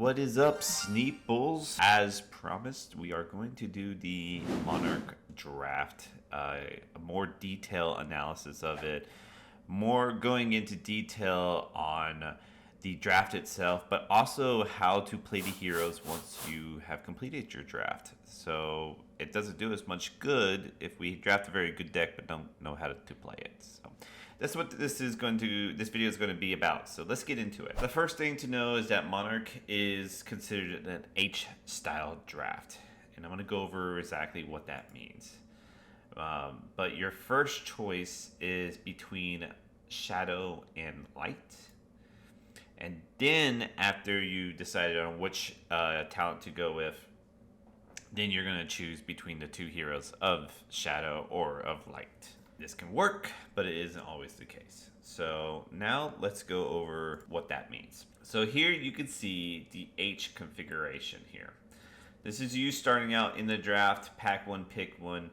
What is up, SNEEP Bulls? As promised, we are going to do the Monarch draft, a more detailed analysis of it, more going into detail on the draft itself, but also how to play the heroes once you have completed your draft. So it doesn't do us much good if we draft a very good deck but don't know how to play it. So that's what this video is going to be about. So let's get into it. The first thing to know is that Monarch is considered an H-style draft, and I'm going to go over exactly what that means. But your first choice is between Shadow and Light. And then after you decided on which talent to go with, then you're going to choose between the two heroes of Shadow or of Light. This can work, but it isn't always the case. So now let's go over what that means. So here you can see the H configuration here. This is you starting out in the draft, pack one, pick one,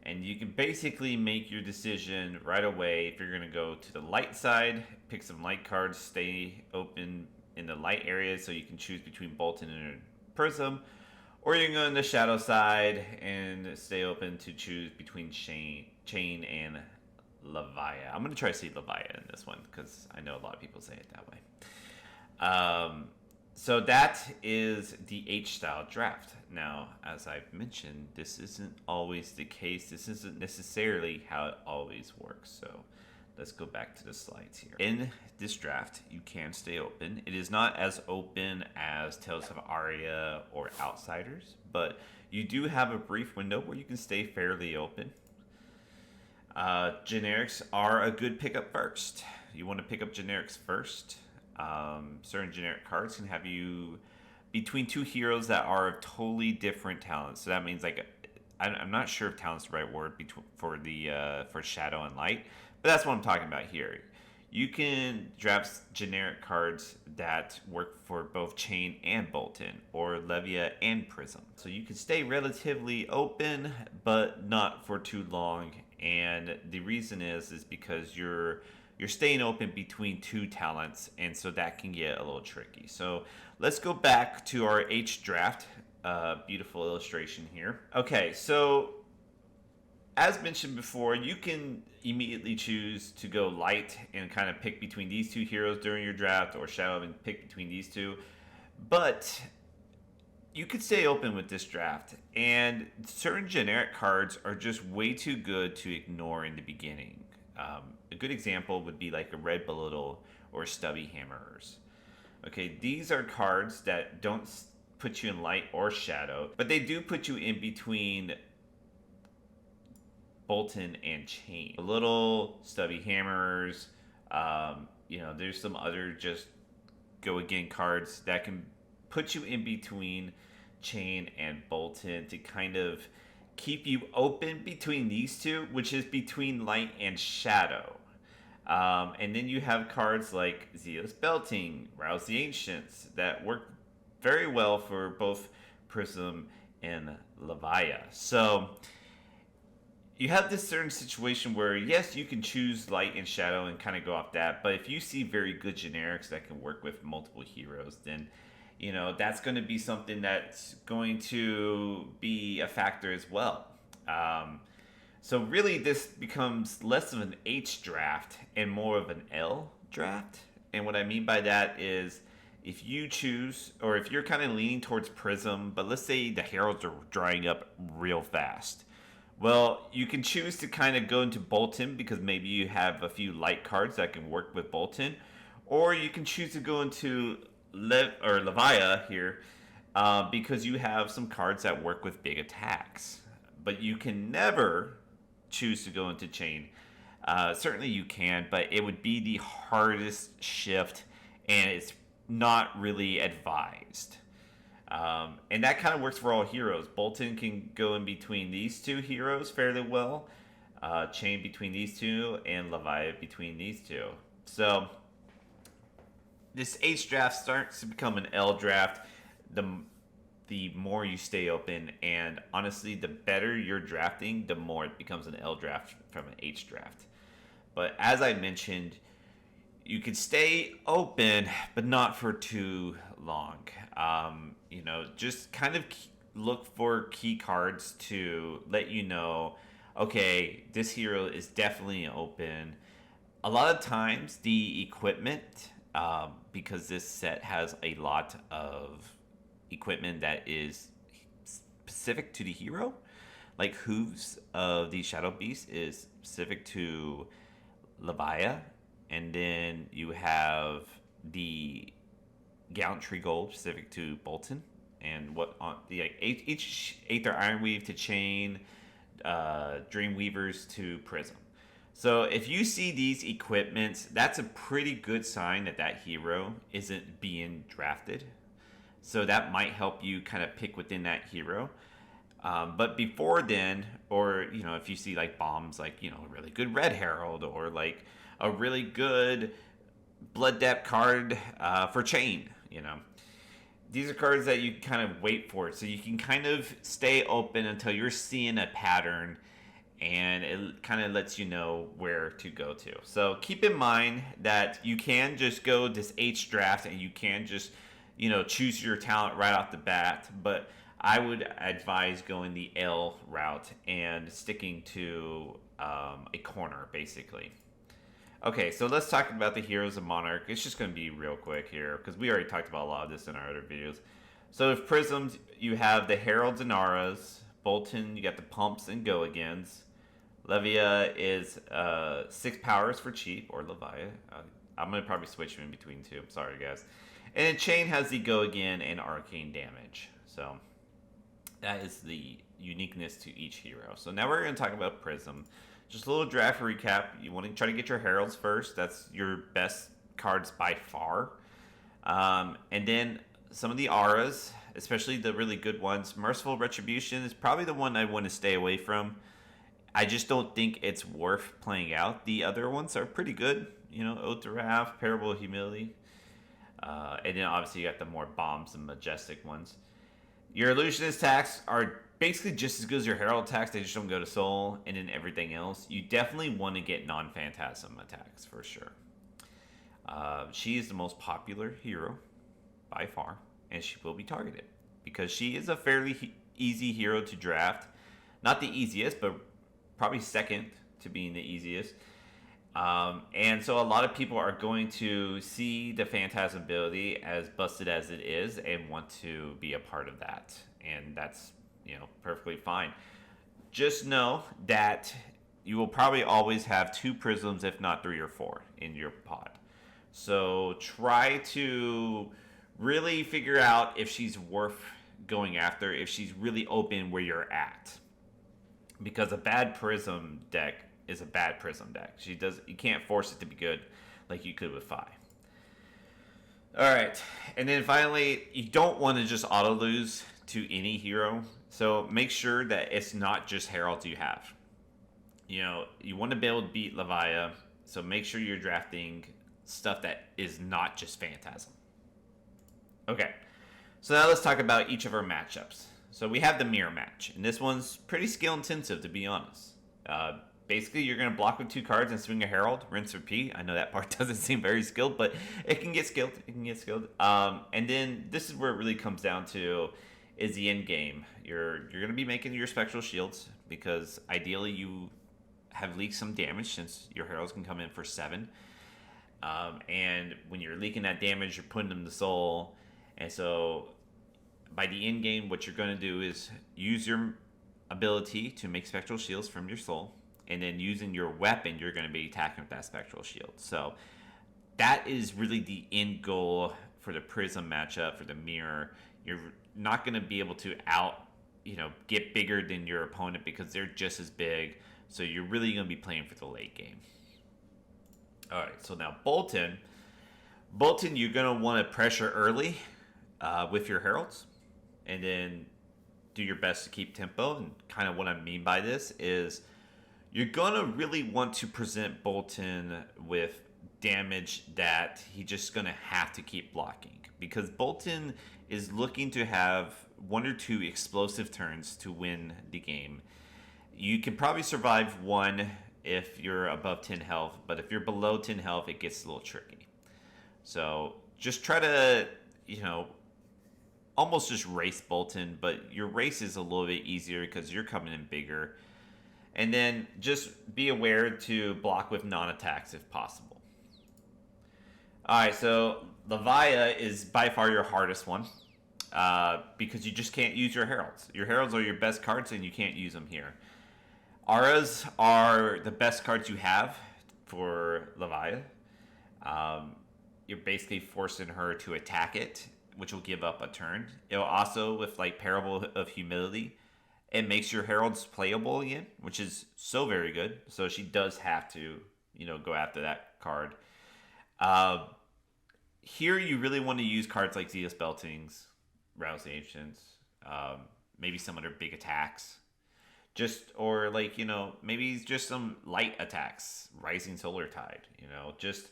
and you can basically make your decision right away if you're going to go to the light side, pick some light cards, stay open in the light area so you can choose between Bolton and Prism, or you can go in the shadow side and stay open to choose between Chain and Lavaya. I'm going to try to say Lavaya in this one because I know a lot of people say it that way. So that is the H-style draft. Now, as I've mentioned, this isn't always the case. This isn't necessarily how it always works. So let's go back to the slides here. In this draft, you can stay open. It is not as open as Tales of Aria or Outsiders, but you do have a brief window where you can stay fairly open. Generics are a good pickup first. You want to pick up generics first. Certain generic cards can have you between two heroes that are of totally different talents. So that means, like, I'm not sure if talent's the right word for Shadow and Light, but that's what I'm talking about here. You can draft generic cards that work for both Chain and Bolton, or Lavaya and Prism. So you can stay relatively open, but not for too long. And the reason is because you're staying open between two talents, and so that can get a little tricky. So let's go back to our H draft. Beautiful illustration here. Okay, so as mentioned before, you can immediately choose to go light and kind of pick between these two heroes during your draft, or shadow and pick between these two. But you could stay open with this draft, and certain generic cards are just way too good to ignore in the beginning. A good example would be like a Red Belittle or Stubby Hammerers. Okay, these are cards that don't put you in light or shadow, but they do put you in between Bolton and Chain. A little Stubby Hammerers, there's some other just go again cards that can put you in between Chain and Bolton to kind of keep you open between these two, which is between light and shadow. And then you have cards like Zealous Belting, Rouse the Ancients, that work very well for both Prism and Lavaya. So you have this certain situation where, yes, you can choose light and shadow and kind of go off that, but if you see very good generics that can work with multiple heroes, then that's going to be something that's going to be a factor as well. So really this becomes less of an H draft and more of an L draft. And what I mean by that is if you choose, or if you're kind of leaning towards Prism, but let's say the heralds are drying up real fast. Well, you can choose to kind of go into Bolton because maybe you have a few light cards that can work with Bolton. Or you can choose to go into Lavaya here because you have some cards that work with big attacks. But you can never choose to go into Chain. Certainly you can, but it would be the hardest shift, and it's not really advised. And that kind of works for all heroes. Bolton can go in between these two heroes fairly well. Chain between these two, and Lavaya between these two. So this H draft starts to become an L draft the more you stay open, and honestly, the better you're drafting, the more it becomes an L draft from an H draft. But as I mentioned, you could stay open, but not for too long. Just kind of look for key cards to let you know, okay, this hero is definitely open. A lot of times, the equipment, because this set has a lot of equipment that is specific to the hero, like hooves of the Shadow Beast is specific to Lavaya, and then you have the Gallantry Gold specific to Bolton, and what on the each Aether Ironweave to Chain, Dreamweavers to Prism. So if you see these equipments, that's a pretty good sign that that hero isn't being drafted. So that might help you kind of pick within that hero. But before then, or if you see like bombs, like a really good Red Herald, or like a really good Blood Depth card for Chain, these are cards that you kind of wait for, so you can kind of stay open until you're seeing a pattern, and it kind of lets you know where to go to. So keep in mind that you can just go this H draft, and you can just choose your talent right off the bat, but I would advise going the L route and sticking to a corner, basically. Okay, so let's talk about the Heroes of Monarch. It's just going to be real quick here, because we already talked about a lot of this in our other videos. So with Prisms, you have the Heralds and Auras. Bolton, you got the Pumps and Go-Agains. Lavaya is 6 powers for cheap, or Lavaya. I'm going to probably switch in between two. I'm sorry, guys. And then Chain has the Go-Again and Arcane Damage. So that is the uniqueness to each hero. So now we're going to talk about Prism. Just a little draft recap. You want to try to get your Heralds first. That's your best cards by far. And then some of the Auras, especially the really good ones. Merciful Retribution is probably the one I want to stay away from. I just don't think it's worth playing out. The other ones are pretty good. Oath to Wrath, Parable of Humility. And then obviously you got the more bombs and majestic ones. Your Illusionist attacks are basically just as good as your Herald attacks. They just don't go to Soul. And then everything else, you definitely want to get non-Phantasm attacks for sure. She is the most popular hero by far, and she will be targeted because she is a fairly easy hero to draft. Not the easiest, but probably second to being the easiest. And so a lot of people are going to see the Phantasm ability, as busted as it is, and want to be a part of that. And that's, perfectly fine. Just know that you will probably always have 2 Prisms, if not 3 or 4, in your pod. So try to really figure out if she's worth going after, if she's really open where you're at. Because a bad Prism deck is a bad Prism deck. You can't force it to be good like you could with Fi. Alright, and then finally, you don't want to just auto lose to any hero. So make sure that it's not just Heralds you have. You want to be able to beat Lavaya, so make sure you're drafting stuff that is not just Phantasm. Okay, so now let's talk about each of our matchups. So we have the mirror match, and this one's pretty skill intensive, to be honest. Basically, you're going to block with 2 cards and swing a Herald, rinse, repeat. I know that part doesn't seem very skilled, but it can get skilled. And then this is where it really comes down to is the end game. You're going to be making your Spectral Shields because ideally you have leaked some damage since your Heralds can come in for 7. And when you're leaking that damage, you're putting them to Soul. And so by the end game, what you're going to do is use your ability to make Spectral Shields from your Soul. And then using your weapon, you're going to be attacking with that Spectral Shield. So that is really the end goal for the Prism matchup, for the Mirror. You're not going to be able to get bigger than your opponent because they're just as big. So you're really going to be playing for the late game. All right, so now Bolton, you're going to want to pressure early with your Heralds. And then do your best to keep tempo. And kind of what I mean by this is you're going to really want to present Bolton with damage that he's just going to have to keep blocking. Because Bolton is looking to have 1 or 2 explosive turns to win the game. You can probably survive 1 if you're above 10 health, but if you're below 10 health, it gets a little tricky. So just try to, you know, almost just race Bolton, but your race is a little bit easier because you're coming in bigger. And then just be aware to block with non-attacks if possible. Alright, so Lavaya is by far your hardest one. Because you just can't use your heralds. Your heralds are your best cards and you can't use them here. Auras are the best cards you have for Lavaya. You're basically forcing her to attack it, which will give up a turn. It'll also, with like Parable of Humility, it makes your heralds playable again, which is so very good. So she does have to, you know, go after that card. Here you really want to use cards like Zeus Beltings, Rouse the Ancients, maybe some other big attacks. Just, or like, you know, maybe just some light attacks, Rising Solar Tide, you know, just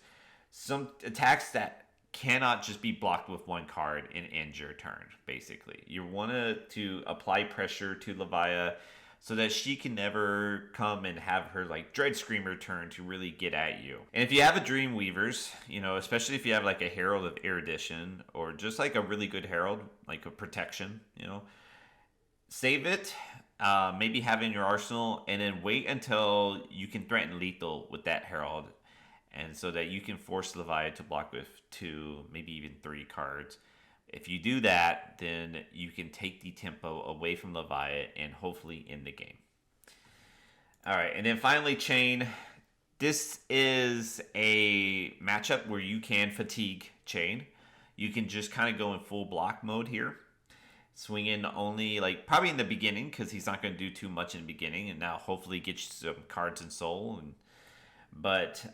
some attacks that cannot just be blocked with one card and end your turn, basically. You want to apply pressure to Lavaya so that she can never come and have her like Dread Screamer turn to really get at you. And if you have a Dreamweavers, you know, especially if you have like a Herald of Erudition or just like a really good Herald, like a Protection, you know, save it, maybe have it in your arsenal, and then wait until you can threaten lethal with that Herald, and so that you can force Lavaya to block with 2, maybe even 3 cards. If you do that, then you can take the tempo away from Lavaya and hopefully end the game. Alright, and then finally Chain. This is a matchup where you can fatigue Chain. You can just kind of go in full block mode here. Swing in only, like, probably in the beginning, because he's not going to do too much in the beginning, and now hopefully get you some cards in Soul. But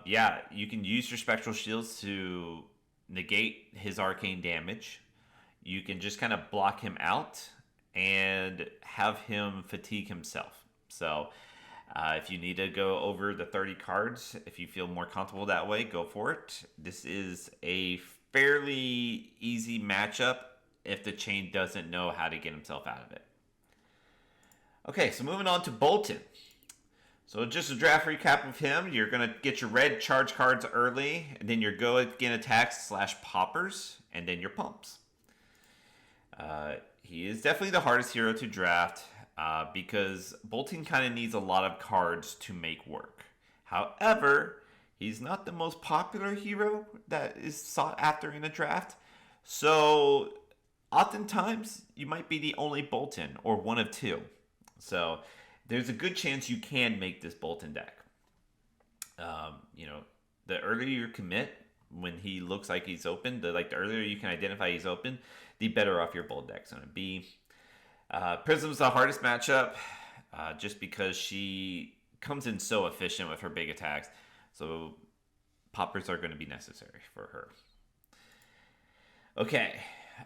yeah, you can use your Spectral Shields to negate his arcane damage. You can just kind of block him out and have him fatigue himself. So if you need to go over the 30 cards, if you feel more comfortable that way, go for it. This is a fairly easy matchup if the Chain doesn't know how to get himself out of it. Okay, so moving on to Bolton. So just a draft recap of him. You're going to get your red charge cards early, and then your go again attacks / poppers, and then your pumps. He is definitely the hardest hero to draft because Bolton kind of needs a lot of cards to make work. However, he's not the most popular hero that is sought after in a draft. So oftentimes, you might be the only Bolton or one of 2. So there's a good chance you can make this Bolton deck. You know, the earlier you commit when he looks like he's open, the earlier you can identify he's open, the better off your Bolt deck's going to be. Prism's the hardest matchup just because she comes in so efficient with her big attacks. So poppers are going to be necessary for her. Okay.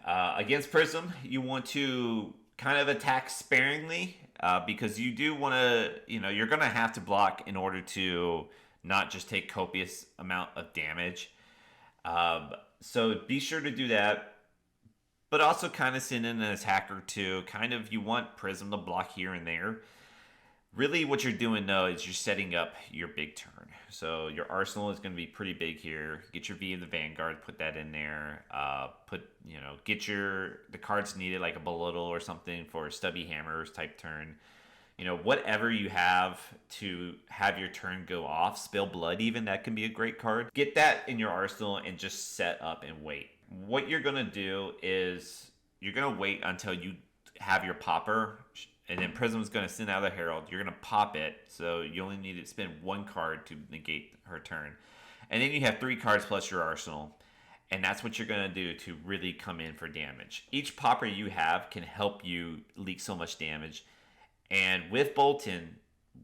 Against Prism, you want to kind of attack sparingly because you do want to, you know, you're going to have to block in order to not just take copious amount of damage. So be sure to do that. But also kind of send in an attack or 2. Kind of, you want Prism to block here and there. Really what you're doing though is you're setting up your big turn. So your arsenal is going to be pretty big here. Get your V of the Vanguard, put that in there. Get the cards needed like a Belittle or something for Stubby Hammers type turn. You know, whatever you have to have your turn go off. Spill Blood even, that can be a great card. Get that in your arsenal and just set up and wait. What you're going to do is you're going to wait until you have your popper, and then Prism's going to send out a Herald. You're going to pop it, so you only need to spend 1 card to negate her turn. And then you have 3 cards plus your arsenal, and that's what you're going to do to really come in for damage. Each popper you have can help you leak so much damage. And with Bolton,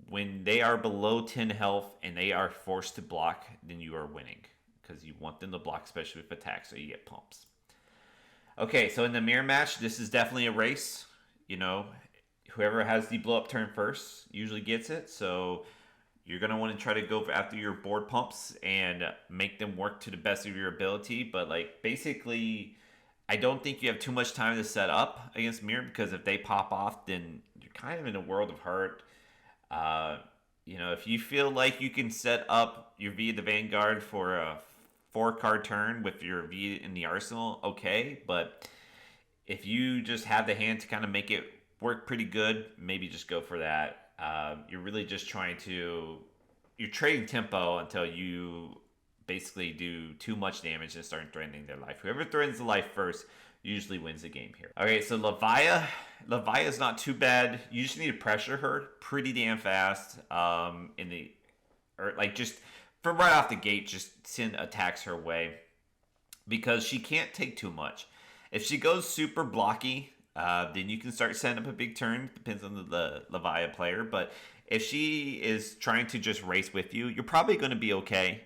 when they are below 10 health and they are forced to block, then you are winning. Because you want them to block, especially with attacks, so you get pumps. Okay, so in the mirror match, this is definitely a race. You know, whoever has the blow up turn first usually gets it. So you're going to want to try to go after your board pumps and make them work to the best of your ability. But like basically, I don't think you have too much time to set up against mirror, because if they pop off, then you're kind of in a world of hurt. You know, if you feel like you can set up your V the Vanguard for a 4 card turn with your V in the arsenal, okay. But if you just have the hand to kind of make it work pretty good, maybe just go for that. You're really just trying to you're trading tempo until you basically do too much damage and start threatening their life. Whoever threatens the life first usually wins the game here. Okay, so Lavaya is not too bad. You just need to pressure her pretty damn fast. In the or like just from right off the gate, just send attacks her way because she can't take too much. If she goes super blocky, then you can start setting up a big turn. Depends on the Lavaya player. But if she is trying to just race with you, you're probably going to be okay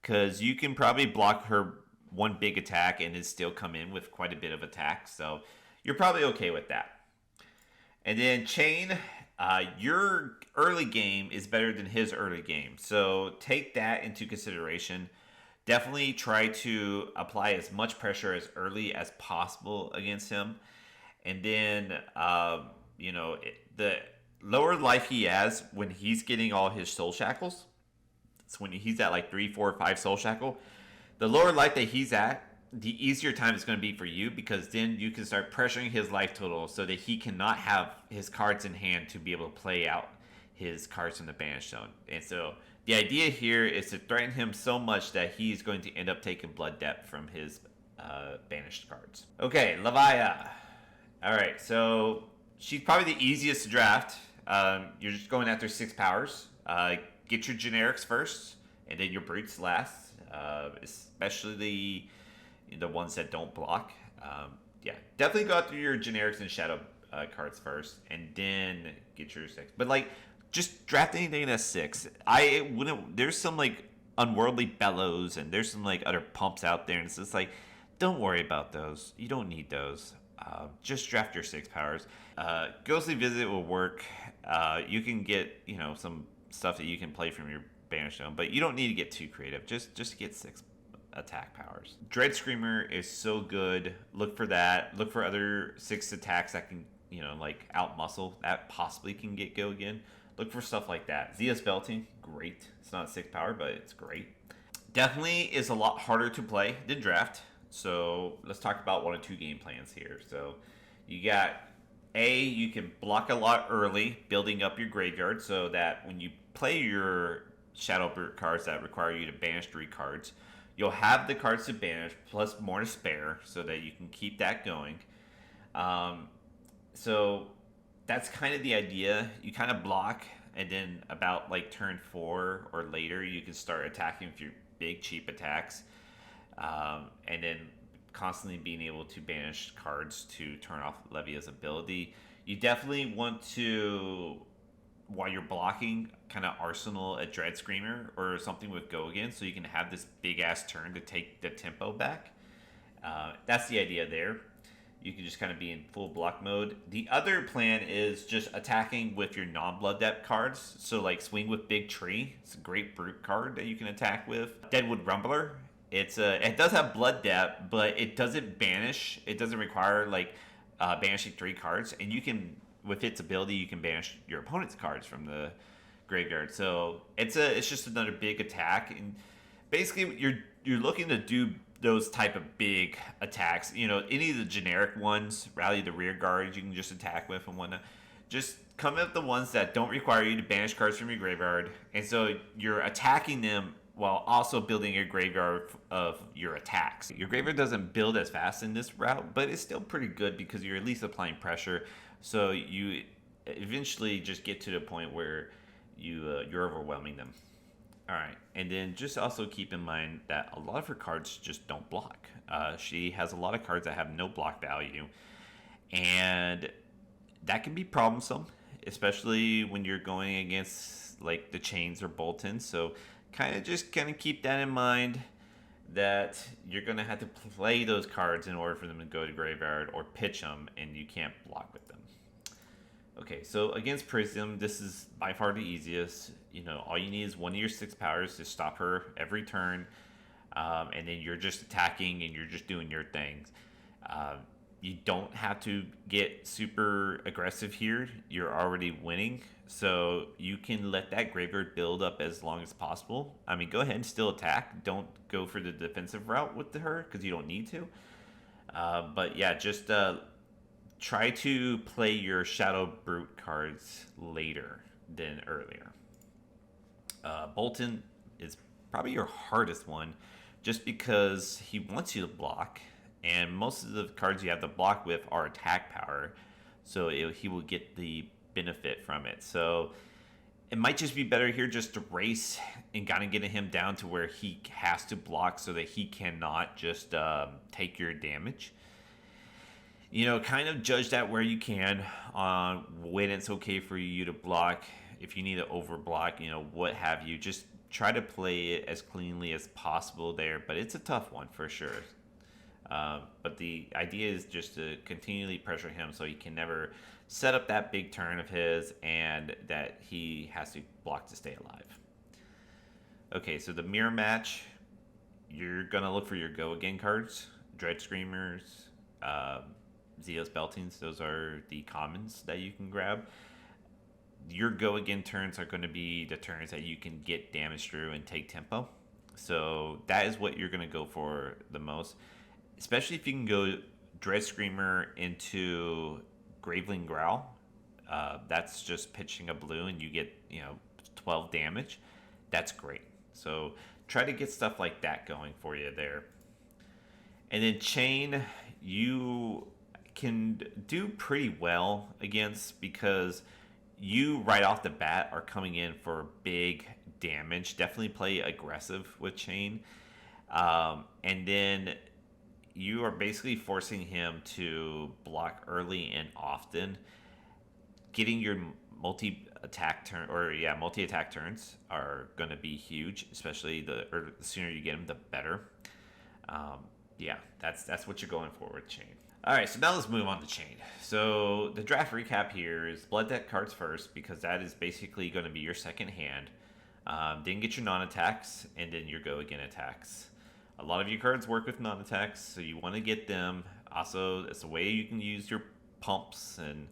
because you can probably block her one big attack and then still come in with quite a bit of attack. So you're probably okay with that. And then Chain, your early game is better than his early game. So take that into consideration. Definitely try to apply as much pressure as early as possible against him. And then, the lower life he has when he's getting all his soul shackles, it's when he's at like 3, 4, 5 soul shackle. The lower life that he's at, the easier time it's going to be for you because then you can start pressuring his life total so that he cannot have his cards in hand to be able to play out his cards from the banish zone. And so the idea here is to threaten him so much that he's going to end up taking blood depth from his banished cards. Okay, Lavaya. All right, so she's probably the easiest to draft. You're just going after 6 powers. Get your generics first, and then your brutes last. Especially the ones that don't block. Yeah, definitely go after your generics and shadow cards first, and then get your 6. But like, just draft anything that's 6. I wouldn't. There's some like unworldly bellows, and there's some like other pumps out there, and it's just like, don't worry about those. You don't need those. Just draft your 6 powers. Ghostly Visit will work. You can get some stuff that you can play from your banish zone, but you don't need to get too creative. Just get 6 attack powers. Dread Screamer is so good. Look for that. Look for other 6 attacks that can like out muscle that possibly can get go again. Look for stuff like that. Zia's Belting, great. It's not 6 power, but it's great. Definitely is a lot harder to play than draft. So let's talk about 1 and 2 game plans here. So you got you can block a lot early, building up your graveyard so that when you play your Shadow Brute cards that require you to banish 3 cards, you'll have the cards to banish plus more to spare so that you can keep that going. So that's kind of the idea. You kind of block, and then about like turn 4 or later, you can start attacking with your big cheap attacks. And then constantly being able to banish cards to turn off Levia's ability. You definitely want to, while you're blocking, kind of arsenal a Dread Screamer or something with Go Again so you can have this big ass turn to take the tempo back. That's the idea there. You can just kind of be in full block mode. The other plan is just attacking with your non-blood depth cards. So like Swing with Big Tree. It's a great brute card that you can attack with. Deadwood Rumbler. It does have blood depth, but it doesn't banish. It doesn't require like banishing 3 cards, and you can, with its ability, you can banish your opponent's cards from the graveyard. So it's just another big attack, and basically you're looking to do those type of big attacks. Any of the generic ones, Rally the Rear Guard, you can just attack with and whatnot. Just come up with the ones that don't require you to banish cards from your graveyard, and so you're attacking them while also building your graveyard of your attacks. Your graveyard doesn't build as fast in this route, but it's still pretty good because you're at least applying pressure. So you eventually just get to the point where you're overwhelming them. All right, and then just also keep in mind that a lot of her cards just don't block. She has a lot of cards that have no block value, and that can be problemsome, especially when you're going against like the Chains or Bolton. So kind of keep that in mind, that you're going to have to play those cards in order for them to go to graveyard or pitch them, and you can't block with them. Okay, so against Prism, this is by far the easiest. All you need is 1 of your 6 powers to stop her every turn, and then you're just attacking and you're just doing your things. You don't have to get super aggressive here. You're already winning. So you can let that graveyard build up as long as possible. I mean, go ahead and still attack. Don't go for the defensive route with her because you don't need to. But yeah, just try to play your Shadow Brute cards later than earlier. Bolton is probably your hardest one just because he wants you to block, and most of the cards you have to block with are attack power, so he will get the benefit from it. So it might just be better here just to race and kind of getting him down to where he has to block so that he cannot just take your damage. Kind of judge that where you can on when it's okay for you to block. If you need to overblock, what have you. Just try to play it as cleanly as possible there, but it's a tough one for sure. But the idea is just to continually pressure him so he can never set up that big turn of his and that he has to block to stay alive. Okay, so the mirror match, you're going to look for your go again cards, Dread Screamers, Zealous Beltings. Those are the commons that you can grab. Your go again turns are going to be the turns that you can get damage through and take tempo. So that is what you're going to go for the most, especially if you can go Dread Screamer into Graveling Growl. That's just pitching a blue and you get 12 damage. That's great. So try to get stuff like that going for you there. And then Chain, you can do pretty well against because you right off the bat are coming in for big damage. Definitely play aggressive with Chain. And then you are basically forcing him to block early and often. Getting your multi-attack turns are going to be huge, especially the sooner you get them, the better. That's what you're going for with Chain. All right, so now let's move on to Chain. So the draft recap here is Blood Deck cards first because that is basically going to be your second hand. Then get your non-attacks and then your go again attacks. A lot of your cards work with non-attacks, so you want to get them. Also, it's a way you can use your pumps and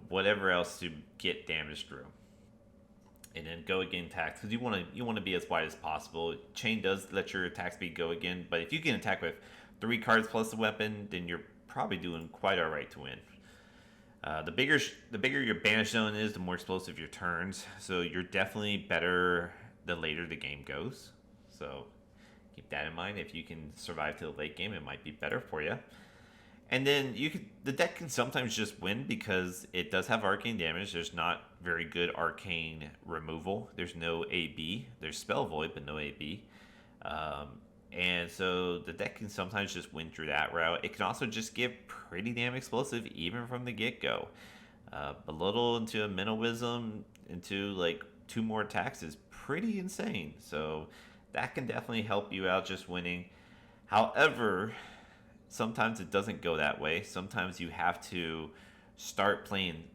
whatever else to get damage through. And then go again attacks because you want to be as wide as possible. Chain does let your attack speed go again, but if you can attack with 3 cards plus the weapon, then you're probably doing quite all right to win. The bigger your banish zone is, the more explosive your turns. So you're definitely better the later the game goes. So keep that in mind. If you can survive to the late game, it might be better for you. And then the deck can sometimes just win because it does have arcane damage. There's not very good arcane removal. There's no AB. There's Spell Void, but no AB. And so the deck can sometimes just win through that route. It can also just get pretty damn explosive even from the get-go. Belittle into a Mental Wisdom into like 2 more attacks is pretty insane. So that can definitely help you out just winning. However, sometimes it doesn't go that way. Sometimes you have to start planning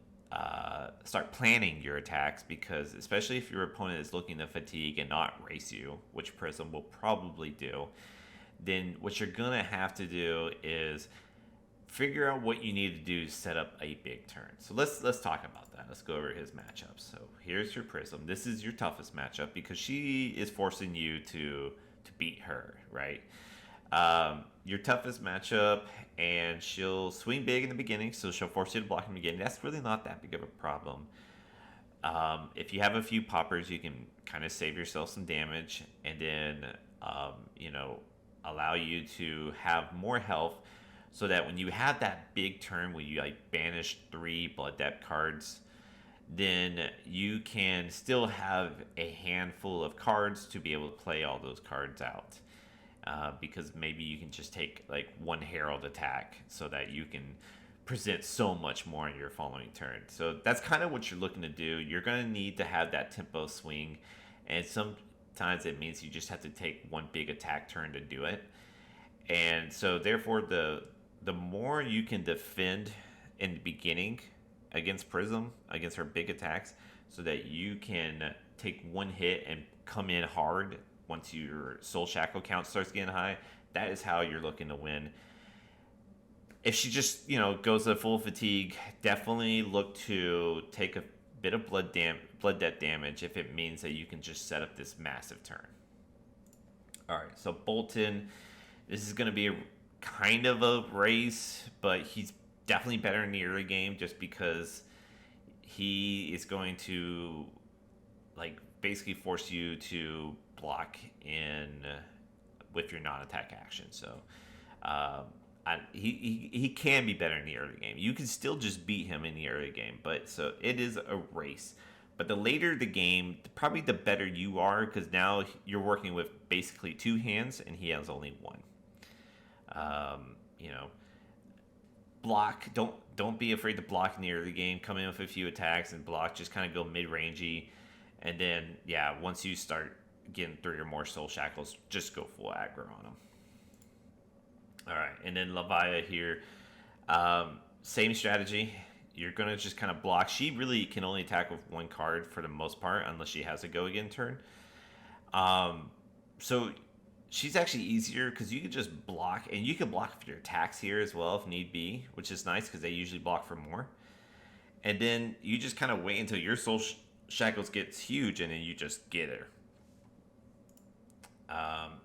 your attacks because, especially if your opponent is looking to fatigue and not race you, which Prism will probably do, then what you're gonna have to do is figure out what you need to do to set up a big turn. So let's talk about that. Let's go over his matchups. So here's your Prism. This is your toughest matchup because she is forcing you to beat her, right? Your toughest matchup, and she'll swing big in the beginning, so she'll force you to block in the beginning. That's really not that big of a problem. If you have a few poppers, you can kind of save yourself some damage, and then allow you to have more health, so that when you have that big turn where you banish 3 Blood Debt cards, then you can still have a handful of cards to be able to play all those cards out. Because maybe you can just take 1 Herald attack so that you can present so much more in your following turn. So that's kind of what you're looking to do. You're going to need to have that tempo swing, and sometimes it means you just have to take 1 big attack turn to do it. And so therefore the more you can defend in the beginning against Prism, against her big attacks, so that you can take 1 hit and come in hard once your Soul Shackle count starts getting high, that is how you're looking to win. If she just, goes to full fatigue, definitely look to take a bit of blood debt damage if it means that you can just set up this massive turn. All right, so Bolton, this is going to be kind of a race, but he's definitely better in the early game just because he is going to like basically force you to block in with your non-attack action. So he can be better in the early game. You can still just beat him in the early game, but so it is a race. But the later the game, probably the better you are, because now you're working with basically two hands, and he has only one. You know, block. Don't be afraid to block in the early game. Come in with a few attacks and block. Just kind of go mid-rangey, and then once you start getting 3 or more soul shackles, just go full aggro on them. All right, and then Lavaya here, same strategy. You're gonna just kind of block. She really can only attack with one card for the most part, unless she has a go again turn. So she's actually easier because you can just block, and you can block for your attacks here as well if need be, which is nice because they usually block for more. And then you just kind of wait until your soul shackles gets huge, and then you just get her.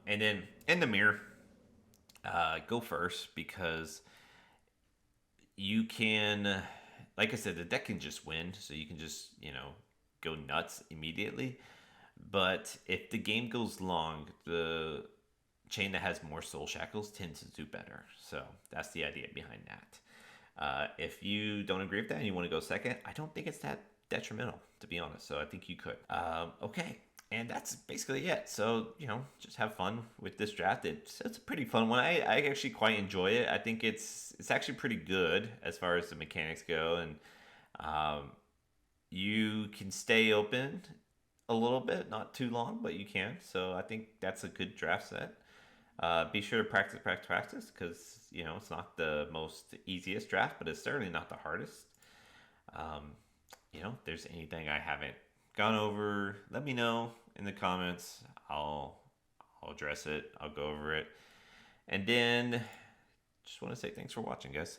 And then in the mirror, go first because you can, like I said, the deck can just win, so you can just go nuts immediately. But if the game goes long, the chain that has more soul shackles tends to do better. So that's the idea behind that. If you don't agree with that and you want to go second, I don't think it's that detrimental, to be honest. So I think you could. Okay. And that's basically it. So, just have fun with this draft. It's a pretty fun one. I actually quite enjoy it. I think it's actually pretty good as far as the mechanics go. And you can stay open a little bit, not too long, but you can. So I think that's a good draft set. Be sure to practice, because, it's not the most easiest draft, but it's certainly not the hardest. If there's anything I haven't gone over, let me know in the comments. I'll address it. I'll go over it. And then just want to say thanks for watching, guys.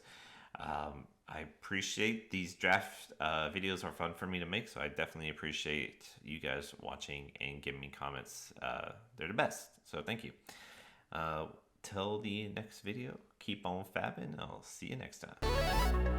I appreciate these draft videos are fun for me to make, so I definitely appreciate you guys watching and giving me comments. They're the best, so thank you. Till the next video, keep on fabbing. I'll see you next time.